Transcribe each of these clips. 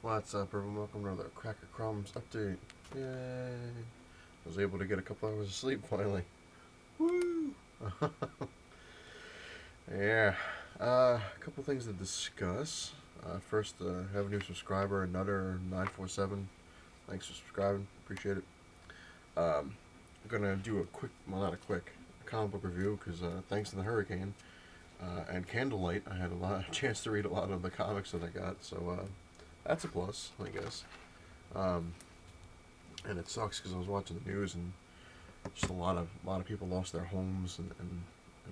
What's up, everyone? Welcome to another Cracker Crumbs update. Yay! I was able to get a couple hours of sleep finally. Woo! Yeah. A couple things to discuss. First, have a new subscriber, Nutter947. Thanks for subscribing. Appreciate it. I'm gonna do a quick, well, not a quick, comic book review because thanks to the hurricane and candlelight, I had a chance to read a lot of the comics that I got. So that's a plus, I guess. Um, and it sucks because I was watching the news and just a lot of people lost their homes and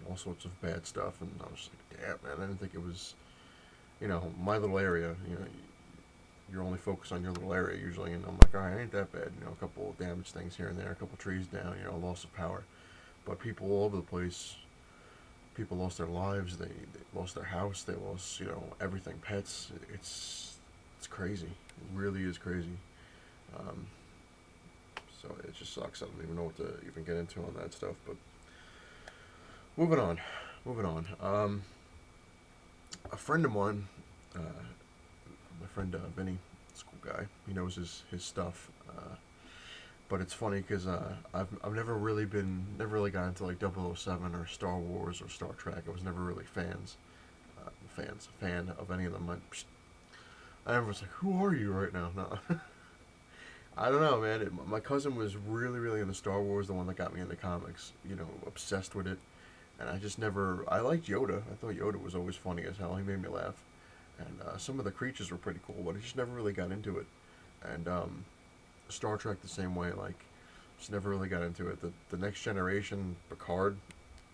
all sorts of bad stuff. And I was like, damn, man, I didn't think it was, my little area. You're only focused on your little area usually, and I'm like, all right, ain't that bad. A couple of damaged things here and there, a couple of trees down, loss of power. But people all over the place, people lost their lives. They lost their house. They lost, everything, pets. It's crazy. It really is crazy. Um, So it just sucks. I don't even know what to even get into on that stuff. But moving on, moving on. A friend of mine, my friend Vinny, school guy, he knows his stuff. But it's funny because I've never really got into like 007 or Star Wars or Star Trek. I was never really fan of any of them. I never was like, who are you right now? No. I don't know, man. My cousin was really, really into Star Wars, the one that got me into comics. Obsessed with it. And I just never. I liked Yoda. I thought Yoda was always funny as hell. He made me laugh. And some of the creatures were pretty cool, but I just never really got into it. And Star Trek the same way. Like, just never really got into it. The Next Generation, Picard,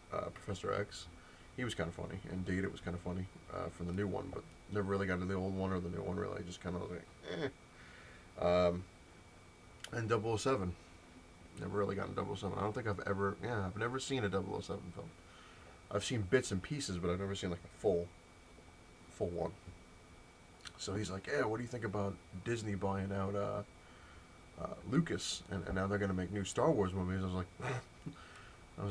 Professor X, he was kind of funny. And Data was kind of funny from the new one, but never really got into the old one or the new one, really. Just kind of like, eh. And 007. Never really gotten 007. I don't think I've never seen a 007 film. I've seen bits and pieces, but I've never seen like a full one. So he's like, yeah, what do you think about Disney buying out Lucas? And now they're going to make new Star Wars movies. I was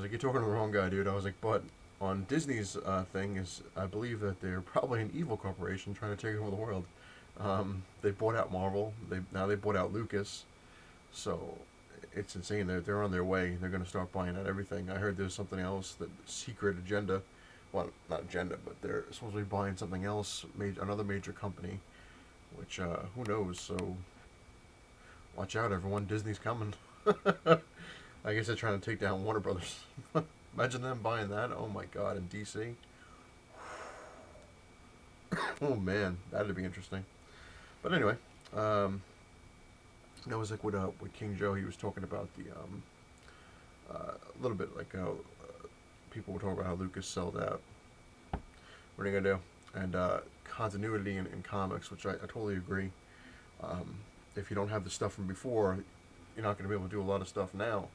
like, you're talking to the wrong guy, dude. I was like, but on Disney's thing is, I believe that they're probably an evil corporation trying to take over the world. They bought out Marvel. They bought out Lucas. So it's insane. They're on their way. They're going to start buying out everything. I heard there's something else, that secret agenda. Well, not agenda, but they're supposed to be buying something else, another major company, which who knows. So watch out, everyone. Disney's coming. I guess they're trying to take down Warner Brothers. Imagine them buying that. Oh my God, in DC. Oh man, that'd be interesting. But anyway, that was like with King Joe. He was talking about a little bit like how people were talking about how Lucas sold out. What are you gonna do? And continuity in comics, which I totally agree. Um, if you don't have the stuff from before, you're not gonna be able to do a lot of stuff now.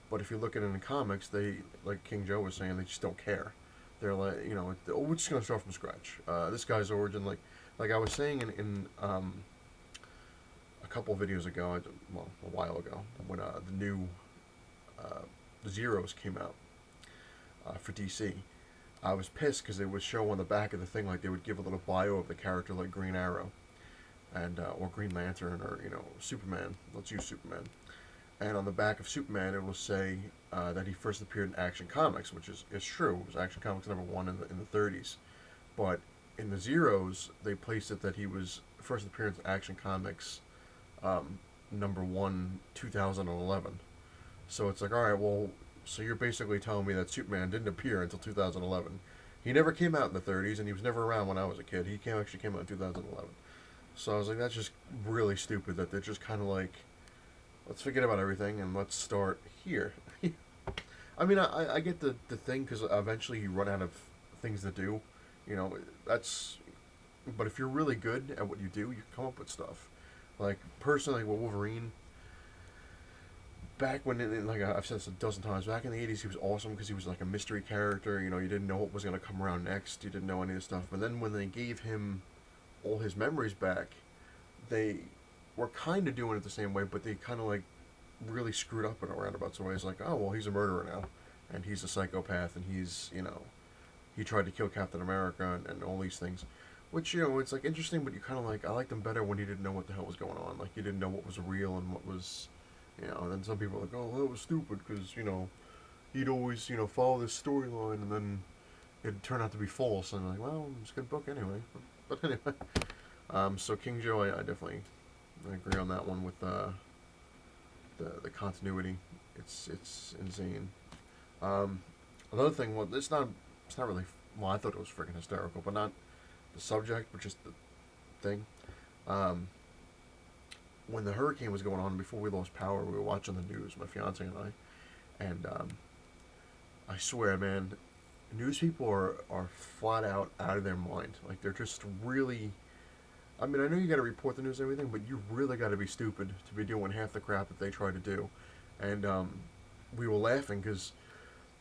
But if you look at it in comics, they, like King Joe was saying, they just don't care. They're like, oh, we're just gonna start from scratch. This guy's origin, like I was saying in a couple of videos ago, well, a while ago, when the new uh, Zeros came out for DC. I was pissed because they would show on the back of the thing, like they would give a little bio of the character, like Green Arrow, and or Green Lantern, or Superman. Let's use Superman. And on the back of Superman, it will say that he first appeared in Action Comics, which is true. It was Action Comics #1 in the 30s, but in the Zeros, they placed it that he was first appearance in Action Comics #1 2011. So it's like, all right, well, so you're basically telling me that Superman didn't appear until 2011. He never came out in the 30s, and he was never around when I was a kid. Actually came out in 2011. So I was like, that's just really stupid that they're just kind of like, let's forget about everything and let's start here. I mean, I get the thing because eventually you run out of things to do. That's. But if you're really good at what you do, you come up with stuff. Like personally, with Wolverine, back when like I've said this a dozen times, back in the '80s, he was awesome because he was like a mystery character. You didn't know what was gonna come around next. You didn't know any of the stuff. But then when they gave him all his memories back, they were kind of doing it the same way, but they kind of like really screwed up in a roundabout way. It's like, oh well, he's a murderer now, and he's a psychopath, and he tried to kill Captain America and all these things. Which, it's like interesting, but you kind of like, I liked them better when you didn't know what the hell was going on. Like, you didn't know what was real and what was, and then some people are like, oh, well, that was stupid because, he'd always, follow this storyline and then it turned out to be false. And I'm like, well, it's a good book anyway. But anyway, so King Joe, I definitely agree on that one with the continuity. It's insane. Um, Another thing, well, it's not really. Well, I thought it was freaking hysterical, but not the subject, but just the thing. Um, when the hurricane was going on, before we lost power, we were watching the news, my fiance and and I swear, man, news people are flat out of their mind. Like they're just really. I mean, I know you got to report the news and everything, but you really got to be stupid to be doing half the crap that they try to do. And we were laughing because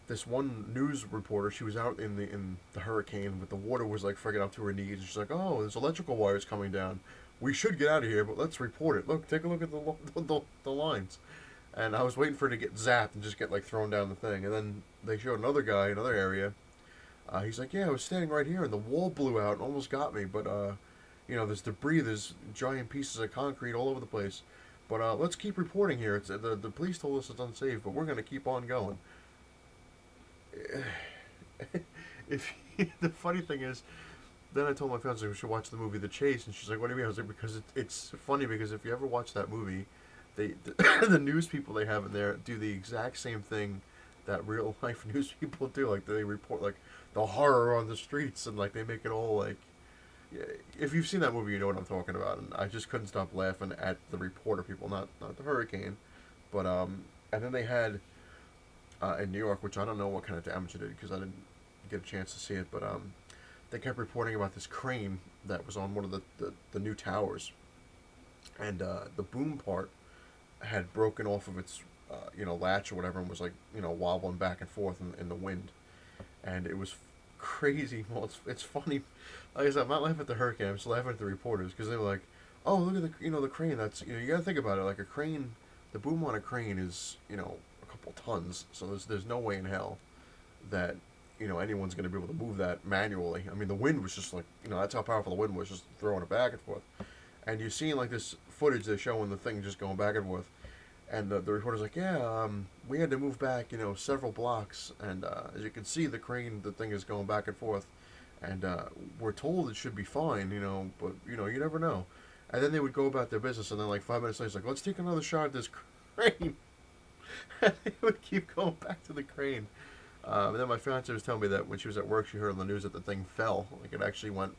this one news reporter, she was out in the hurricane, but the water was like freaking up to her knees, and she's like, "Oh, there's electrical wires coming down. We should get out of here, but let's report it. Look, take a look at the lines." And I was waiting for her to get zapped and just get like thrown down the thing, and then they showed another guy, another area. He's like, "Yeah, I was standing right here, and the wall blew out and almost got me, but there's debris, there's giant pieces of concrete all over the place." But let's keep reporting here. It's the police told us it's unsafe, but we're gonna keep on going. If The funny thing is, then I told my fiance we should watch the movie The Chase, and she's like, "What do you mean?" I was like, "Because it's funny because if you ever watch that movie, the news people they have in there do the exact same thing that real life news people do. Like they report like the horror on the streets, and like they make it all like." Yeah, if you've seen that movie, you know what I'm talking about, and I just couldn't stop laughing at the reporter people, not the hurricane, but and then they had in New York, which I don't know what kind of damage it did because I didn't get a chance to see it, but they kept reporting about this crane that was on one of the new towers, and the boom part had broken off of its latch or whatever and was like wobbling back and forth in the wind, and it was crazy. Well, it's funny. Like I said, I'm not laughing at the hurricane. I'm just laughing at the reporters because they were like, "Oh, look at the crane. That's you got to think about it. Like a crane, the boom on a crane is a couple tons. So there's no way in hell that anyone's going to be able to move that manually. I mean, the wind was just like that's how powerful the wind was, just throwing it back and forth. And you're seeing like this footage they're showing the thing just going back and forth. And the reporter's like, yeah, we had to move back, several blocks, and as you can see, the thing is going back and forth, and we're told it should be fine, but you never know. And then they would go about their business, and then like 5 minutes later, it's like, let's take another shot at this crane, and they would keep going back to the crane. And then my fiance was telling me that when she was at work, she heard on the news that the thing fell, like it actually went.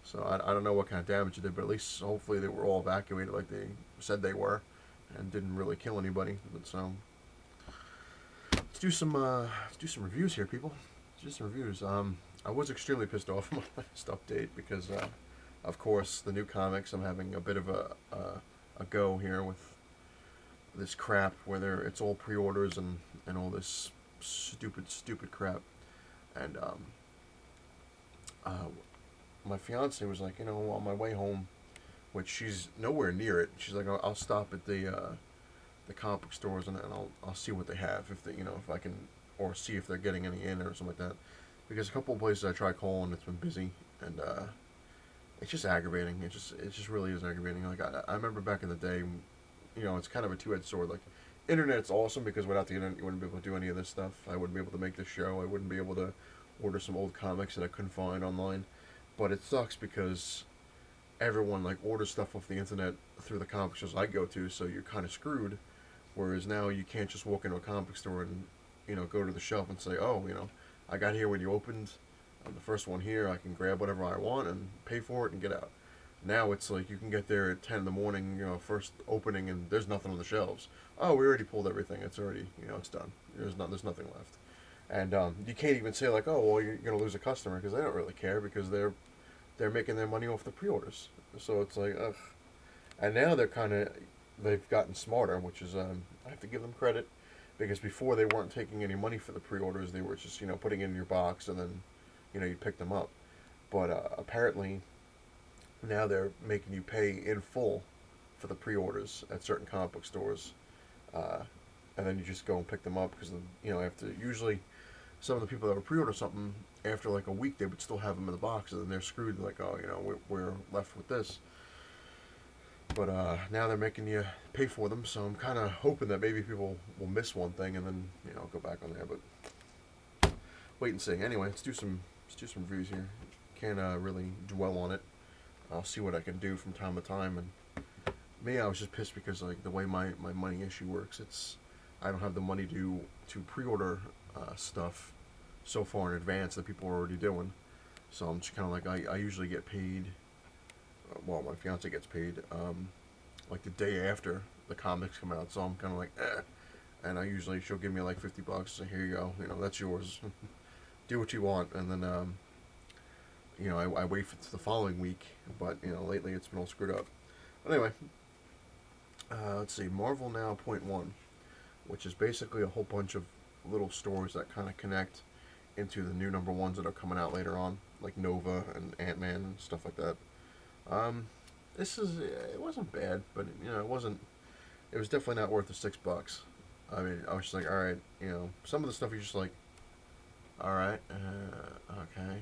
So I don't know what kind of damage it did, but at least hopefully they were all evacuated like they said they were and didn't really kill anybody. But so let's do some reviews here, people. Let's do some reviews. I was extremely pissed off in my last update because, of course, the new comics. I'm having a bit of a go here with this crap, whether it's all pre-orders and all this stupid crap, and my fiance was like, on my way home, which she's nowhere near it. She's like, I'll stop at the comic book stores and I'll see what they have if they if I can or see if they're getting any in or something like that. Because a couple of places I try calling, it's been busy and it's just aggravating. It just really is aggravating. Like I remember back in the day, it's kind of a two-edged sword. Like internet's awesome because without the internet you wouldn't be able to do any of this stuff. I wouldn't be able to make this show. I wouldn't be able to order some old comics that I couldn't find online. But it sucks because everyone like orders stuff off the internet through the comic stores I go to, so you're kind of screwed. Whereas now you can't just walk into a comic store and go to the shelf and say, oh, I got here when you opened. I'm the first one here. I can grab whatever I want and pay for it and get out. Now it's like you can get there at 10 in the morning, first opening, and there's nothing on the shelves. Oh, we already pulled everything. It's already, it's done. There's nothing left. And you can't even say like, oh, well, you're gonna lose a customer because they don't really care because they're making their money off the pre-orders. So it's like, ugh. And now they've gotten smarter, which is I have to give them credit because before they weren't taking any money for the pre-orders. They were just putting it in your box and then you pick them up. But apparently now they're making you pay in full for the pre-orders at certain comic book stores, and then you just go and pick them up because after usually some of the people that would pre-order something after like a week they would still have them in the box, and then they're screwed. Like, oh, we're left with this. But now they're making you pay for them, so I'm kind of hoping that maybe people will miss one thing and then go back on there. But wait and see. Anyway, let's do some reviews here. Can't really dwell on it. I'll see what I can do from time to time. And me, I was just pissed because like the way my money issue works, I don't have the money to pre-order stuff so far in advance that people are already doing. So I'm just kind of like I usually get paid. Well, my fiance gets paid like the day after the comics come out. So I'm kind of like, eh. And she'll give me like $50. So here you go. That's yours. Do what you want. And then I wait for the following week. But lately it's been all screwed up. But anyway, let's see. Marvel Now .1, which is basically a whole bunch of little stories that kind of connect into the new number ones that are coming out later on, like Nova and Ant-Man and stuff like that. It wasn't bad, but it wasn't. It was definitely not worth the $6. I mean, I was just like, all right, some of the stuff you're just like, all right, okay,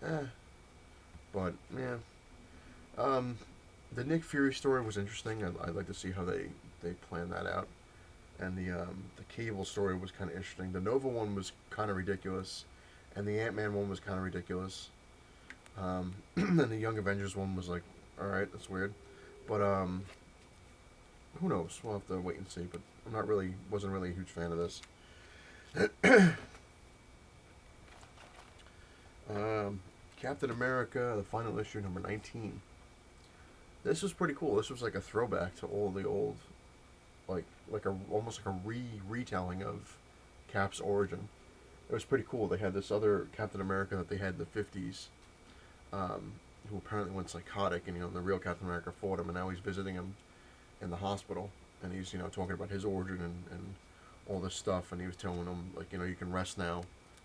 all right, but yeah, the Nick Fury story was interesting. I'd like to see how they plan that out, and the Cable story was kind of interesting. The Nova one was kind of ridiculous, and the Ant-Man one was kind of ridiculous. And the Young Avengers one was like, all right, that's weird, but who knows? We'll have to wait and see. But wasn't really a huge fan of this. Captain America, the final issue, number 19. This was pretty cool. This was like a throwback to all the old, almost like a retelling of Cap's origin. It was pretty cool. They had this other Captain America that they had in the 50s. Who apparently went psychotic, and the real Captain America fought him, and now he's visiting him in the hospital, and he's talking about his origin and all this stuff, and he was telling him like you can rest now,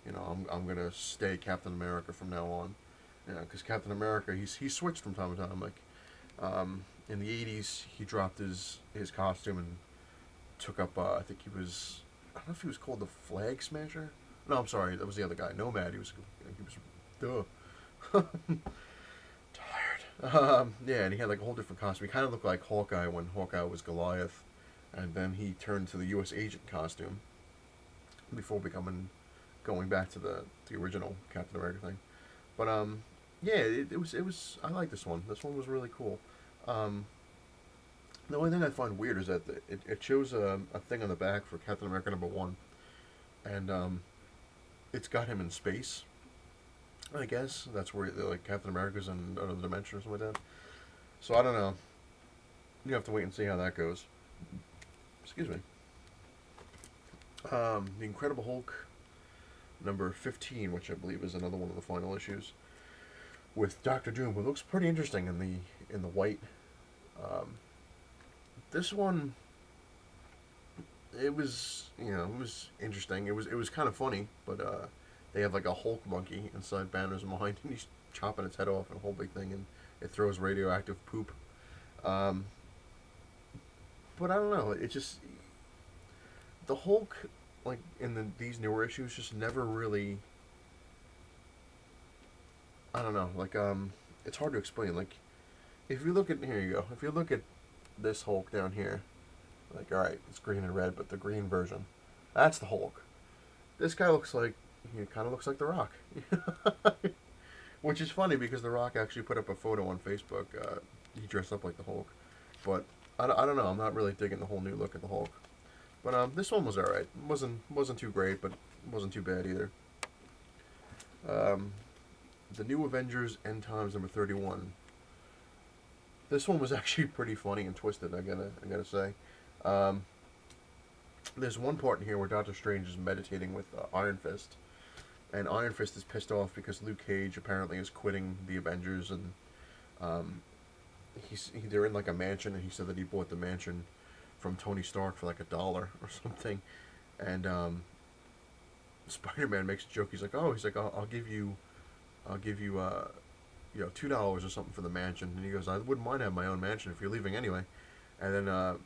I'm gonna stay Captain America from now on, because Captain America he switched from time to time, like in the 80s he dropped his costume and took up I think I don't know if he was called the Flag Smasher. No, I'm sorry, that was the other guy, Nomad. He was duh. Tired. Yeah, and he had like a whole different costume. He kind of looked like Hawkeye when Hawkeye was Goliath, and then he turned to the U.S. agent costume before going back to the original Captain America thing. But yeah, it was. I like this one. This one was really cool. The only thing I find weird is that it shows a thing on the back for Captain America #1, and it's got him in space. I guess that's where like Captain America's in another dimension or something like that. So I don't know. You have to wait and see how that goes. Excuse me. The Incredible Hulk number 15, which I believe is another one of the final issues, with Doctor Doom, who looks pretty interesting in the white. This one, it was interesting. It was kind of funny, but they have like a Hulk monkey inside Banner's mind, and he's chopping its head off and a whole big thing, and it throws radioactive poop. But I don't know. It just the Hulk, like in these newer issues, just never really. I don't know. Like it's hard to explain. Like if you look at here, you go. If you look at this Hulk down here, like all right, it's green and red, but the green version, that's the Hulk. This guy looks like. He kind of looks like The Rock. Which is funny because The Rock actually put up a photo on Facebook. He dressed up like the Hulk. But I don't know. I'm not really digging the whole new look of the Hulk. But this one was alright. Wasn't too great, but wasn't too bad either. The New Avengers End Times number 31. This one was actually pretty funny and twisted, I gotta say. There's one part in here where Doctor Strange is meditating with Iron Fist. And Iron Fist is pissed off because Luke Cage apparently is quitting the Avengers, and they're in like a mansion, and he said that he bought the mansion from Tony Stark for like $1 or something, and Spider-Man makes a joke. He's like, I'll give you $2 or something for the mansion, and he goes, I wouldn't mind having my own mansion if you're leaving anyway, and then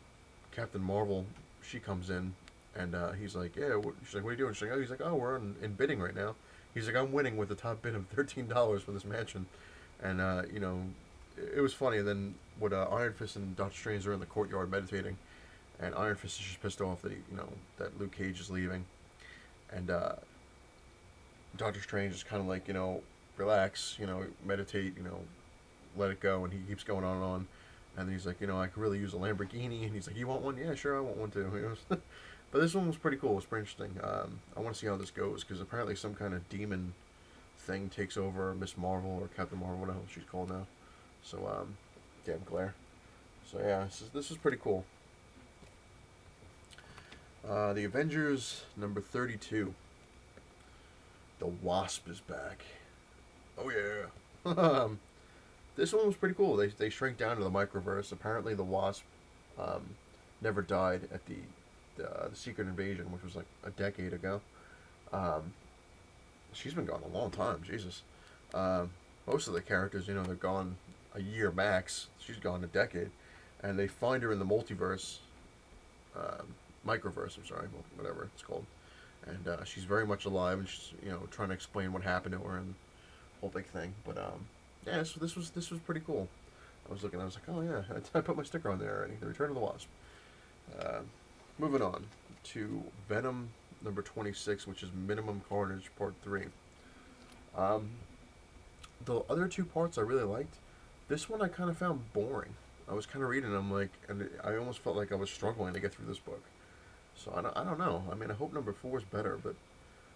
Captain Marvel, she comes in, And he's like, yeah. She's like, what are you doing? She's like, oh, he's like, oh, we're in bidding right now. He's like, I'm winning with the top bid of $13 for this mansion, and it was funny. And then what Iron Fist and Doctor Strange are in the courtyard meditating, and Iron Fist is just pissed off that that Luke Cage is leaving, and Doctor Strange is kind of like relax, meditate, let it go, and he keeps going on and on, and then he's like, I could really use a Lamborghini, and he's like, you want one? Yeah, sure, I want one too. But this one was pretty cool. It was pretty interesting. I want to see how this goes because apparently some kind of demon thing takes over Miss Marvel or Captain Marvel, whatever she's called now. So, damn glare. So yeah, this is pretty cool. The Avengers number 32. The Wasp is back. Oh yeah. This one was pretty cool. They shrink down to the microverse. Apparently, the Wasp never died at the Secret Invasion, which was like a decade ago. Um, she's been gone a long time. Jesus. Most of the characters, they're gone a year max. She's gone a decade, and they find her in the multiverse, microverse. I'm sorry, whatever it's called. And she's very much alive, and she's trying to explain what happened to her and the whole big thing. But yeah, so this was pretty cool. I was looking, I was like, oh yeah, I put my sticker on there already. The Return of the Wasp. Uh, Moving on to Venom number 26, which is Minimum Carnage Part 3. Um, the other two parts I really liked. This one I kind of found boring. I was kind of reading them and I almost felt like I was struggling to get through this book. So I don't know. I mean, I hope number 4 is better, but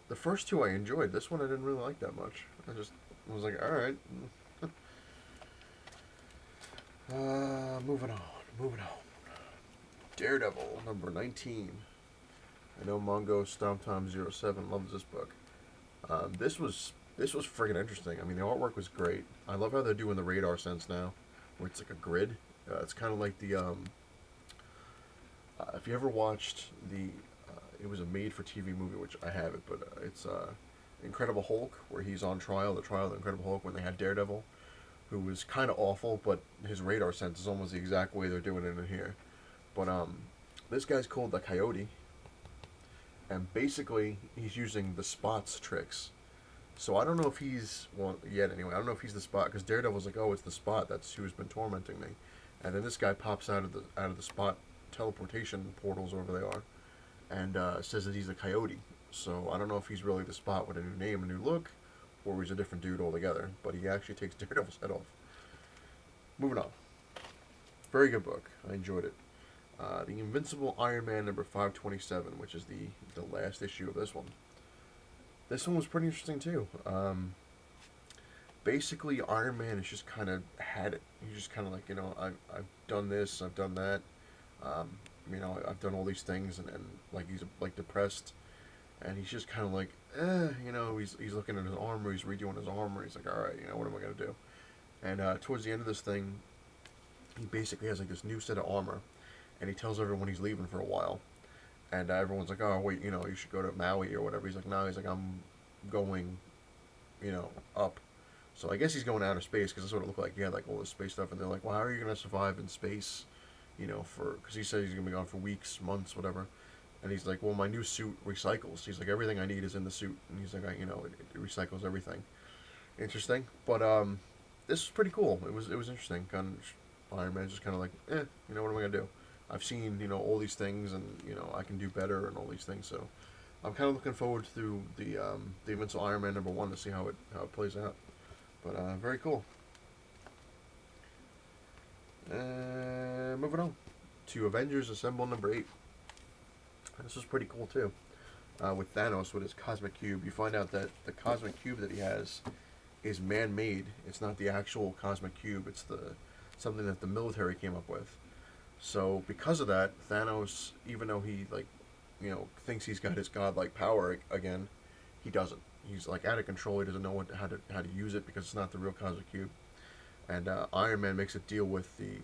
the first two I enjoyed. This one I didn't really like that much. I just was like, all right. Moving on. Daredevil number 19. I know Mongo StompTime07 loves this book. This was friggin' interesting. I mean, the artwork was great. I love how they're doing the radar sense now, where it's like a grid. It's kind of like the if you ever watched it was a made-for-TV movie, which I haven't, but it's Incredible Hulk, where he's on trial, the trial of the Incredible Hulk, when they had Daredevil, who was kind of awful, but his radar sense is almost the exact way they're doing it in here. But this guy's called the Coyote, and basically he's using the Spot's tricks. So I don't know if he's yet anyway. I don't know if he's the Spot because Daredevil's like, oh, it's the Spot. That's who's been tormenting me, and then this guy pops out of the Spot teleportation portals, wherever they are, and says that he's the Coyote. So I don't know if he's really the Spot with a new name, a new look, or he's a different dude altogether. But he actually takes Daredevil's head off. Moving on. Very good book. I enjoyed it. The Invincible Iron Man number 527, which is the last issue of this one. This one was pretty interesting too. Basically, Iron Man has just kind of had it. He's just kind of like, I've done this, I've done that. I've done all these things, and like he's like depressed, and he's just kind of like, he's looking at his armor, he's redoing his armor. He's like, all right, what am I gonna do? And towards the end of this thing, he basically has like this new set of armor, and he tells everyone he's leaving for a while, and everyone's like, oh wait, you should go to Maui or whatever. He's like, no, he's like, I'm going, up. So I guess he's going outer space because that's what it looked like. He had like all this space stuff, and they're like, well, how are you gonna survive in space? Because he said he's gonna be gone for weeks, months, whatever. And he's like, well, my new suit recycles. He's like, everything I need is in the suit, and he's like, it recycles everything. Interesting, but this was pretty cool. It was interesting. Kind of Iron Man's just kind of like, what am I gonna do? I've seen all these things, and I can do better and all these things. So I'm kind of looking forward to the Invincible Iron Man number 1 to see how it plays out. But very cool. Moving on to Avengers Assemble number 8. This was pretty cool too. With Thanos with his cosmic cube, you find out that the cosmic cube that he has is man-made. It's not the actual cosmic cube. It's something that the military came up with. So because of that, Thanos, even though he thinks he's got his godlike power again, he doesn't. He's like out of control. He doesn't know how to use it because it's not the real cosmic cube. And Iron Man makes a deal with the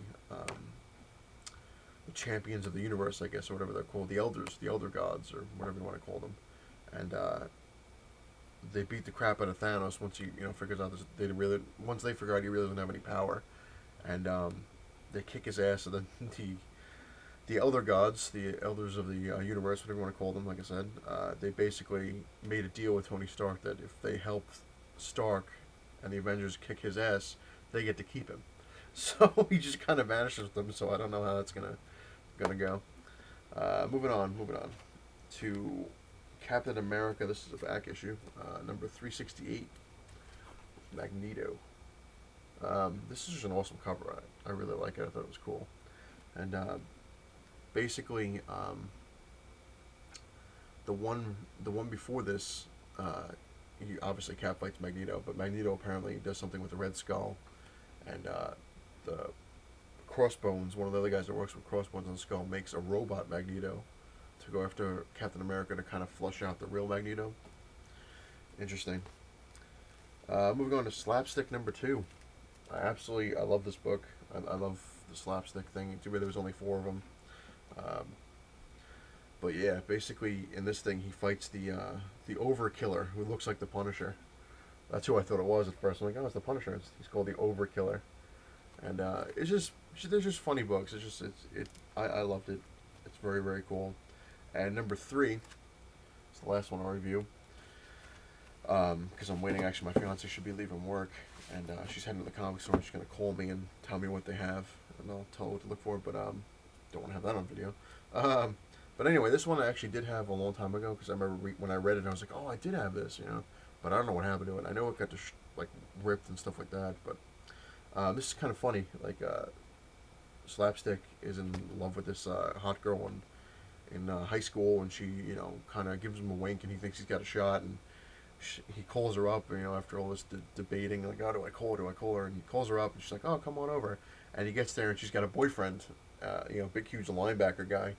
champions of the universe, I guess, or whatever they're called, the elders, the elder gods, or whatever you want to call them. And they beat the crap out of Thanos once he figures out once they figure out he really doesn't have any power, and they kick his ass. And then the Elder Gods, the Elders of the Universe, whatever you want to call them, like I said, they basically made a deal with Tony Stark that if they help Stark and the Avengers kick his ass, they get to keep him. So he just kind of vanishes with them. So I don't know how that's gonna go. Moving on to Captain America. This is a back issue, number 368, Magneto. This is just an awesome cover. I really like it. I thought it was cool, and basically, the one before this, he obviously Cap fights Magneto, but Magneto apparently does something with the Red Skull, and the Crossbones, one of the other guys that works with Crossbones on the Skull, makes a robot Magneto to go after Captain America to kind of flush out the real Magneto. Interesting. Moving on to Slapstick number 2. I love this book. I love the slapstick thing. Too bad there was only 4 of them. But yeah, basically in this thing he fights the Overkiller, who looks like the Punisher. That's who I thought it was at first. I'm like, oh, it's the Punisher. He's called the Overkiller, and they're just funny books. I loved it. It's very, very cool. And number 3, it's the last one I'll review. Because I'm waiting. Actually, my fiance should be leaving work, and she's heading to the comic store. She's gonna call me and tell me what they have, and I'll tell her what to look for. But don't want to have that on video. But anyway, this one I actually did have a long time ago, because I remember when I read it, I was like, oh, I did have this, you know. But I don't know what happened to it. I know it got like ripped and stuff like that. But this is kind of funny. Like Slapstick is in love with this hot girl in high school, and she, you know, kind of gives him a wink, and he thinks he's got a shot, and he calls her up, you know, after all this debating, like, oh, do I call her, do I call her? And he calls her up, and she's like, oh, come on over. And he gets there, and she's got a boyfriend, you know, big, huge linebacker guy.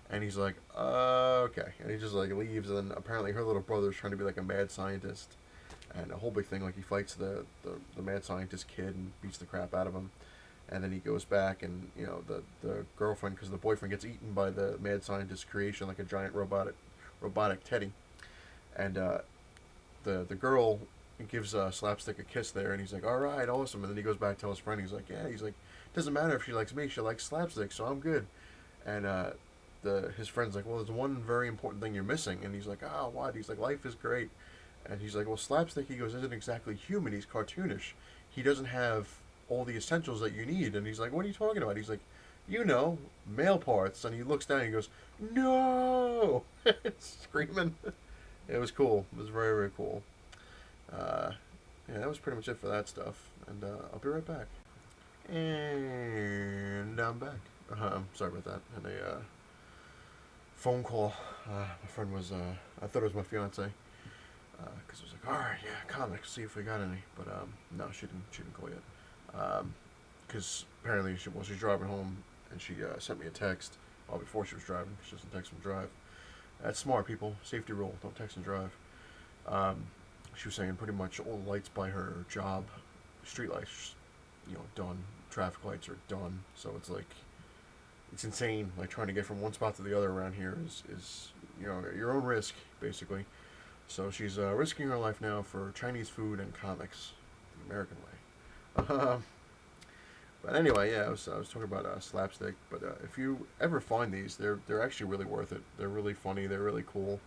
And he's like, okay. And he just, like, leaves, and then apparently her little brother's trying to be, like, a mad scientist. And a whole big thing, like, he fights the mad scientist kid and beats the crap out of him. And then he goes back, and, you know, the girlfriend, because the boyfriend gets eaten by the mad scientist creation, like a giant robotic teddy. And, the girl gives Slapstick a kiss there, and he's like, all right, awesome. And then he goes back to his friend. He's like, yeah. He's like, doesn't matter if she likes me. She likes Slapstick, so I'm good. And his friend's like, well, there's one very important thing you're missing. And he's like, oh, what? He's like, life is great. And he's like, well, Slapstick, he goes, isn't exactly human. He's cartoonish. He doesn't have all the essentials that you need. And he's like, what are you talking about? He's like, you know, male parts. And he looks down and he goes, no! Screaming. It was cool. It was very, very cool. Yeah, that was pretty much it for that stuff. And I'll be right back. And I'm back. Sorry about that. And a phone call. My friend was, I thought it was my fiance. Because I was like, alright, yeah, comics, see if we got any. But no, she didn't call yet. Because apparently she's driving home, and she sent me a text before she was driving. She doesn't text and drive. That's smart, people. Safety rule. Don't text and drive. She was saying pretty much all the lights by her job, street lights, you know, done. Traffic lights are done. So it's like, it's insane. Like, trying to get from one spot to the other around here is you know, your own risk, basically. So she's risking her life now for Chinese food and comics, the American way. But anyway, yeah, I was talking about Slapstick. But if you ever find these, they're actually really worth it. They're really funny. They're really cool.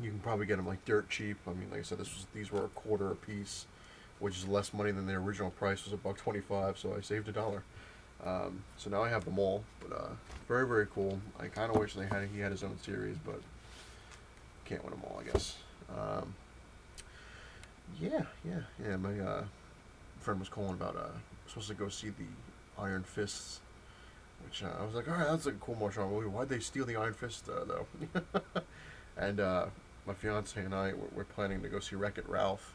You can probably get them like dirt cheap. I mean, like I said, these were $0.25 a piece, which is less money than their original price was $1.25. So I saved $1. So now I have them all. But very, very cool. I kind of wish he had his own series, but can't win them all, I guess. Yeah. My friend was calling about supposed to go see the Iron Fists, which I was like, all right, that's like a cool martial art movie. Why'd they steal the Iron Fist though? And my fiance and I we're planning to go see Wreck-It Ralph,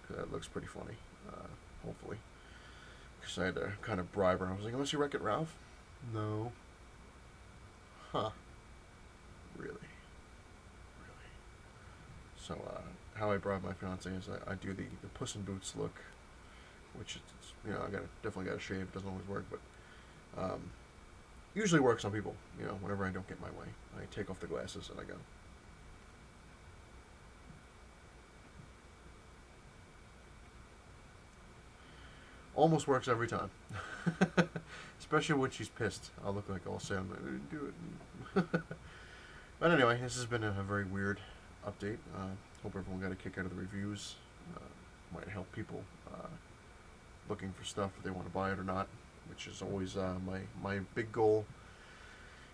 because that looks pretty funny. Hopefully, because I had to kind of bribe her. I was like, "You want to see Wreck-It Ralph?" No. Huh. Really. So how I bribe my fiance is I do the Puss in Boots look, which is, you know, definitely got to shave. It doesn't always work, but usually works on people. You know, whenever I don't get my way, I take off the glasses and I go. Almost works every time. Especially when she's pissed. I'll look like all sad. I didn't do it. But anyway, this has been a very weird update. Hope everyone got a kick out of the reviews. Might help people looking for stuff if they want to buy it or not, which is always my big goal.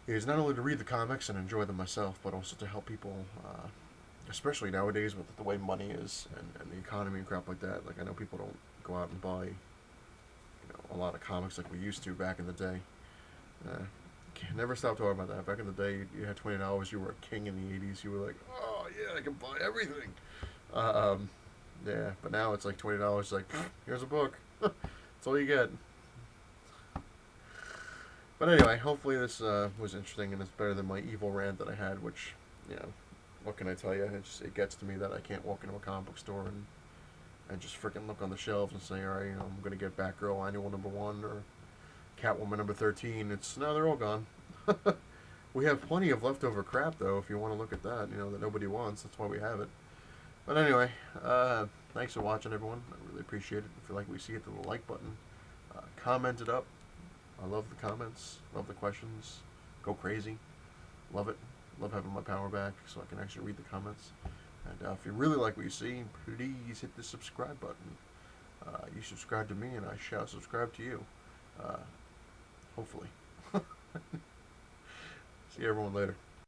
Is not only to read the comics and enjoy them myself, but also to help people, especially nowadays with the way money is and the economy and crap like that. Like I know people don't go out and buy, a lot of comics like we used to back in the day. Never stop talking about that. Back in the day, you had $20, you were a king in the '80s. You were like, oh yeah, I can buy everything. Yeah, but now it's like $20. Like, here's a book. That's all you get. But anyway, hopefully this was interesting and it's better than my evil rant that I had, which, what can I tell you? It gets to me that I can't walk into a comic book store and just freaking look on the shelves and say, all right, I'm going to get Batgirl Annual #1 or Catwoman #13. No, they're all gone. We have plenty of leftover crap, though, if you want to look at that, that nobody wants. That's why we have it. But anyway, thanks for watching, everyone. I really appreciate it. If you like what you see, hit the like button. Comment it up. I love the comments. Love the questions. Go crazy. Love it. Love having my power back so I can actually read the comments. And if you really like what you see, please hit the subscribe button. You subscribe to me, and I shall subscribe to you. Hopefully. See everyone later.